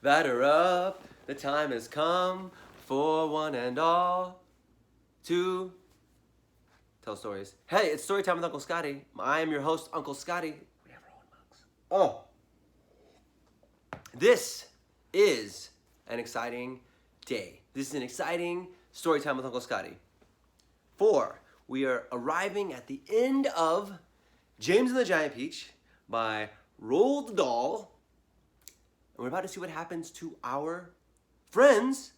Batter up, the time has come for one and all to tell stories. Hey, it's Storytime with Uncle Scotty. I am your host, Uncle Scotty. We have our own mugs. Oh. This is an exciting day. This is an exciting Storytime with Uncle Scotty. For we are arriving at the end of James and the Giant Peach by Roald Dahl. And we're about to see what happens to our friends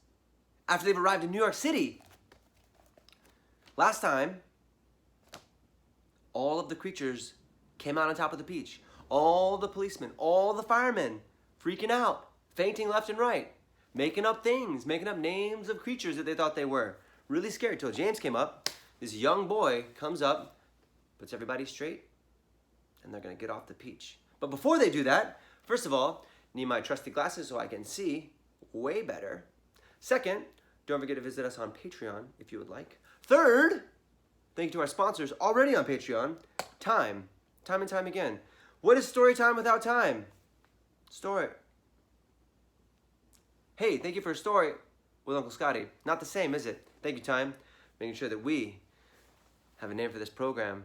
after they've arrived in New York City. Last time, all of the creatures came out on top of the peach. All the policemen, all the firemen, freaking out, fainting left and right, making up things, making up names of creatures that they thought they were. Really scared till James came up. This young boy comes up, puts everybody straight, and they're gonna get off the peach. But before they do that, first of all, need my trusty glasses so I can see way better. Second, don't forget to visit us on Patreon if you would like. Third, thank you to our sponsors already on Patreon. Time and time again. What is story time without time? Story. Hey, thank you for a story with Uncle Scotty. Not the same, is it? Thank you, Time. Making sure that we have a name for this program.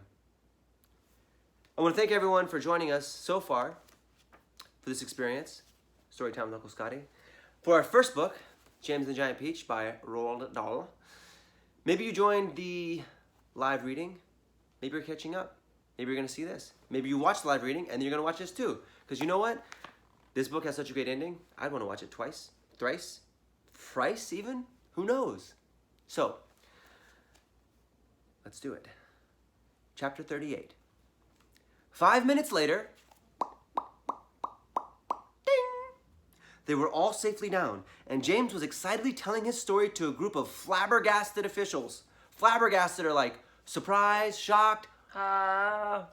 I want to thank everyone for joining us so far for this experience, Storytime with Uncle Scotty. For our first book, James and the Giant Peach by Roald Dahl. Maybe you joined the live reading. Maybe you're catching up. Maybe you're going to see this. Maybe you watched the live reading and you're going to watch this too. Because you know what? This book has such a great ending. I'd want to watch it twice, thrice, thrice even. Who knows? So, let's do it. Chapter 38. 5 minutes later, they were all safely down, and James was excitedly telling his story to a group of flabbergasted officials. Flabbergasted are like surprised, shocked,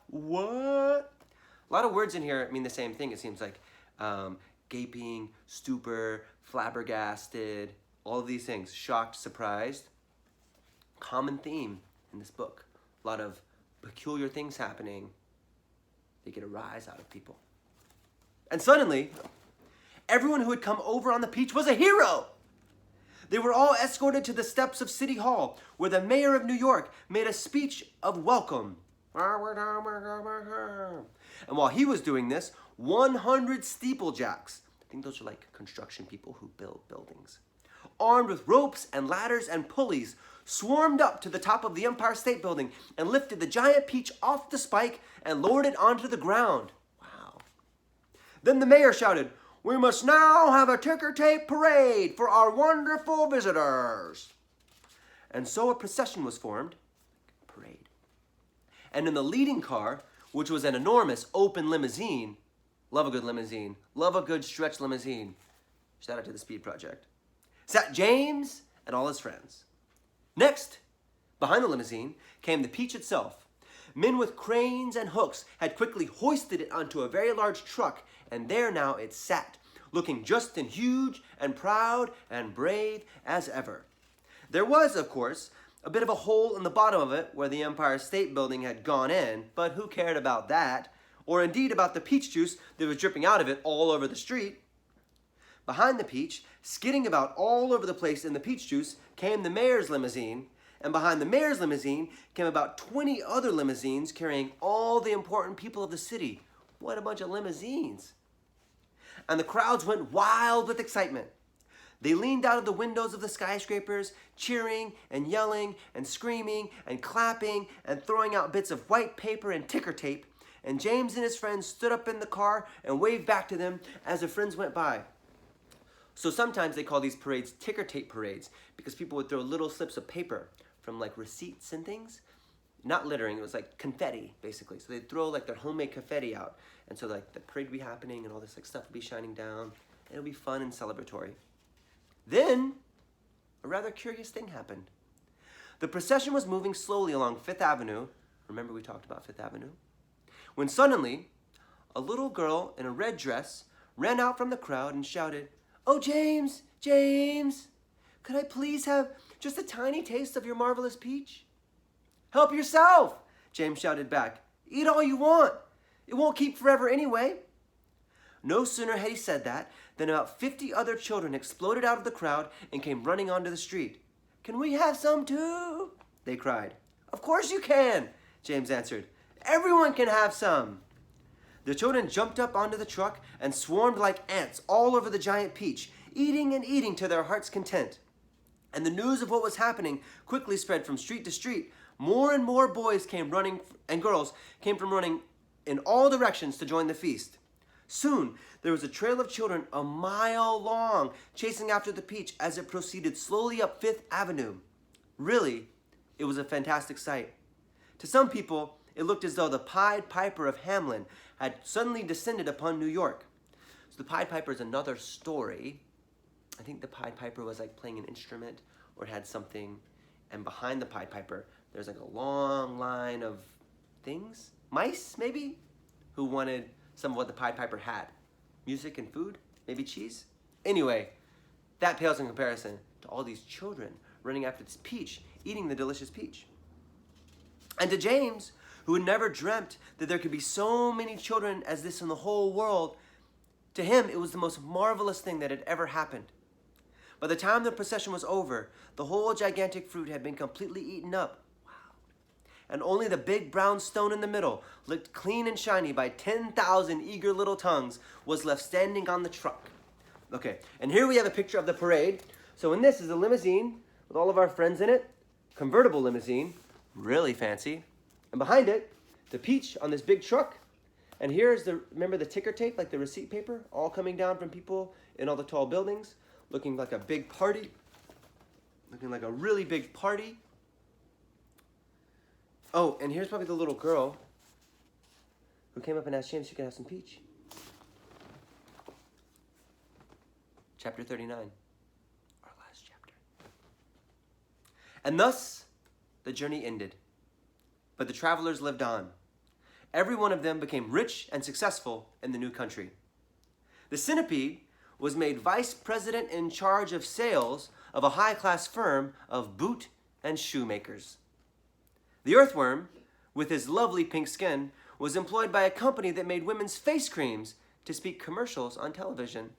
what? A lot of words in here mean the same thing, it seems like. Gaping, stupor, flabbergasted, all of these things. Shocked, surprised. Common theme in this book. A lot of peculiar things happening. They get a rise out of people. And suddenly, everyone who had come over on the peach was a hero. They were all escorted to the steps of City Hall, where the mayor of New York made a speech of welcome. And while he was doing this, 100 steeplejacks, I think those are like construction people who build buildings, armed with ropes and ladders and pulleys, swarmed up to the top of the Empire State Building and lifted the giant peach off the spike and lowered it onto the ground. Wow. Then the mayor shouted, "We must now have a ticker tape parade for our wonderful visitors." And so a procession was formed, parade. And in the leading car, which was an enormous open limousine, love a good limousine, love a good stretch limousine, shout out to the Speed Project, sat James and all his friends. Next, behind the limousine, came the peach itself. Men with cranes and hooks had quickly hoisted it onto a very large truck, and there now it sat, looking just and huge and proud and brave as ever. There was, of course, a bit of a hole in the bottom of it where the Empire State Building had gone in, but who cared about that? Or indeed about the peach juice that was dripping out of it all over the street. Behind the peach, skidding about all over the place in the peach juice, came the mayor's limousine, and behind the mayor's limousine came about 20 other limousines carrying all the important people of the city. What a bunch of limousines. And the crowds went wild with excitement. They leaned out of the windows of the skyscrapers, cheering and yelling and screaming and clapping and throwing out bits of white paper and ticker tape, and James and his friends stood up in the car and waved back to them as the friends went by. So sometimes they call these parades ticker tape parades because people would throw little slips of paper from like receipts and things. Not littering, it was like confetti basically. So they'd throw like their homemade confetti out. And so like the parade would be happening and all this like stuff would be shining down. And it would be fun and celebratory. Then a rather curious thing happened. The procession was moving slowly along Fifth Avenue. Remember we talked about Fifth Avenue? When suddenly a little girl in a red dress ran out from the crowd and shouted, "Oh, James, James, could I please have just a tiny taste of your marvelous peach?" "Help yourself," James shouted back. "Eat all you want. It won't keep forever anyway." No sooner had he said that than about 50 other children exploded out of the crowd and came running onto the street. "Can we have some too?" they cried. "Of course you can," James answered. "Everyone can have some." The children jumped up onto the truck and swarmed like ants all over the giant peach, eating and eating to their heart's content. And the news of what was happening quickly spread from street to street. More and more boys came running and girls came from running in all directions to join the feast. Soon, there was a trail of children a mile long chasing after the peach as it proceeded slowly up Fifth Avenue. Really, it was a fantastic sight. To some people, it looked as though the Pied Piper of Hamelin had suddenly descended upon New York. So the Pied Piper is another story. I think the Pied Piper was like playing an instrument or it had something, and behind the Pied Piper, there's like a long line of things, mice maybe, who wanted some of what the Pied Piper had. Music and food, maybe cheese. Anyway, that pales in comparison to all these children running after this peach, eating the delicious peach. And to James, who had never dreamt that there could be so many children as this in the whole world, to him it was the most marvelous thing that had ever happened. By the time the procession was over, the whole gigantic fruit had been completely eaten up. Wow. And only the big brown stone in the middle, licked clean and shiny by 10,000 eager little tongues, was left standing on the truck. Okay, and here we have a picture of the parade. So in this is a limousine with all of our friends in it, convertible limousine, really fancy. And behind it, the peach on this big truck. And here's remember the ticker tape, like the receipt paper, all coming down from people in all the tall buildings, looking like a big party, looking like a really big party. Oh, and here's probably the little girl who came up and asked James if she could have some peach. Chapter 39, our last chapter. And thus, the journey ended. But the travelers lived on. Every one of them became rich and successful in the new country. The centipede was made vice president in charge of sales of a high-class firm of boot and shoemakers. The earthworm, with his lovely pink skin, was employed by a company that made women's face creams to speak commercials on television.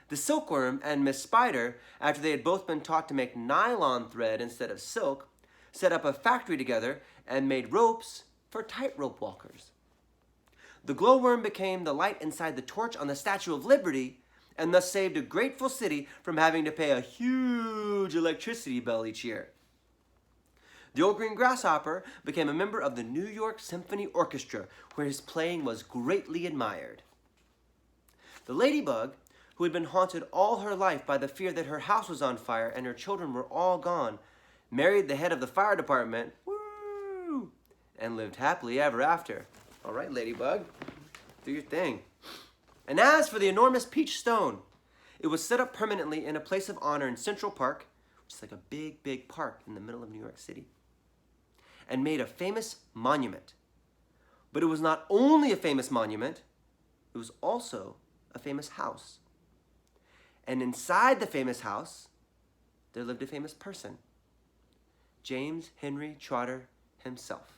The silkworm and Miss Spider, after they had both been taught to make nylon thread instead of silk, set up a factory together and made ropes for tightrope walkers. The glowworm became the light inside the torch on the Statue of Liberty and thus saved a grateful city from having to pay a huge electricity bill each year. The old green grasshopper became a member of the New York Symphony Orchestra, where his playing was greatly admired. The ladybug, who had been haunted all her life by the fear that her house was on fire and her children were all gone, married the head of the fire department, woo, and lived happily ever after. All right, ladybug, do your thing. And as for the enormous peach stone, it was set up permanently in a place of honor in Central Park, which is like a big, big park in the middle of New York City, and made a famous monument. But it was not only a famous monument, it was also a famous house. And inside the famous house, there lived a famous person, James Henry Trotter himself.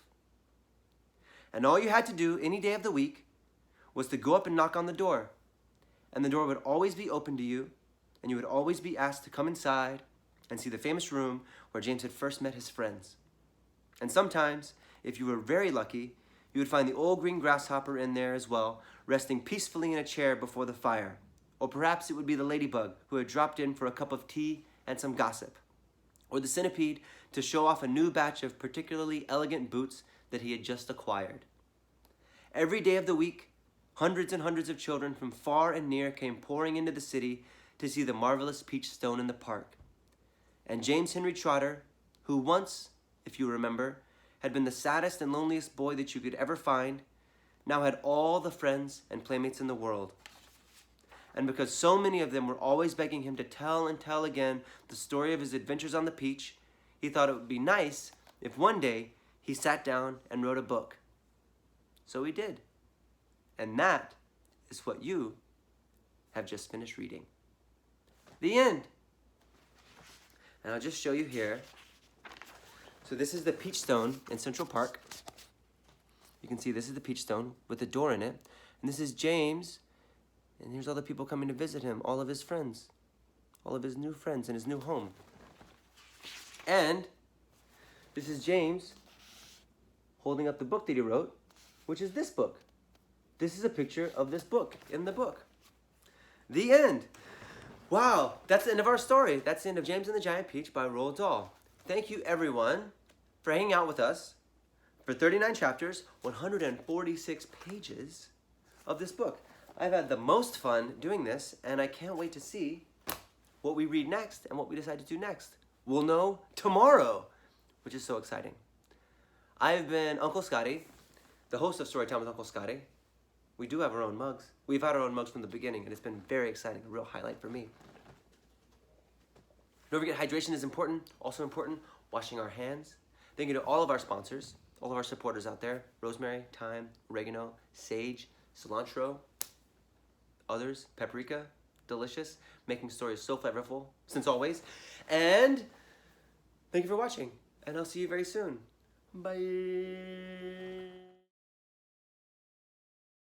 And all you had to do any day of the week was to go up and knock on the door. And the door would always be open to you, and you would always be asked to come inside and see the famous room where James had first met his friends. And sometimes, if you were very lucky, you would find the old green grasshopper in there as well, resting peacefully in a chair before the fire. Or perhaps it would be the ladybug who had dropped in for a cup of tea and some gossip. Or the centipede to show off a new batch of particularly elegant boots that he had just acquired. Every day of the week, hundreds and hundreds of children from far and near came pouring into the city to see the marvelous peach stone in the park. And James Henry Trotter, who once, if you remember, had been the saddest and loneliest boy that you could ever find, now had all the friends and playmates in the world. And because so many of them were always begging him to tell and tell again the story of his adventures on the peach, he thought it would be nice if one day he sat down and wrote a book. So he did. And that is what you have just finished reading. The end. And I'll just show you here. So this is the peach stone in Central Park. You can see this is the peach stone with a door in it. And this is James And here's all the people coming to visit him, all of his friends, all of his new friends in his new home. And this is James holding up the book that he wrote, which is this book. This is a picture of this book in the book. The end. Wow, that's the end of our story. That's the end of James and the Giant Peach by Roald Dahl. Thank you, everyone, for hanging out with us for 39 chapters, 146 pages of this book. I've had the most fun doing this, and I can't wait to see what we read next and what we decide to do next. We'll know tomorrow, which is so exciting. I've been Uncle Scotty, the host of Storytime with Uncle Scotty. We do have our own mugs. We've had our own mugs from the beginning, and it's been very exciting, a real highlight for me. Don't forget, hydration is important. Also important, washing our hands. Thank you to all of our sponsors, all of our supporters out there. Rosemary, thyme, oregano, sage, cilantro, others, paprika, delicious, making stories so flavorful, since always. And thank you for watching, and I'll see you very soon. Bye.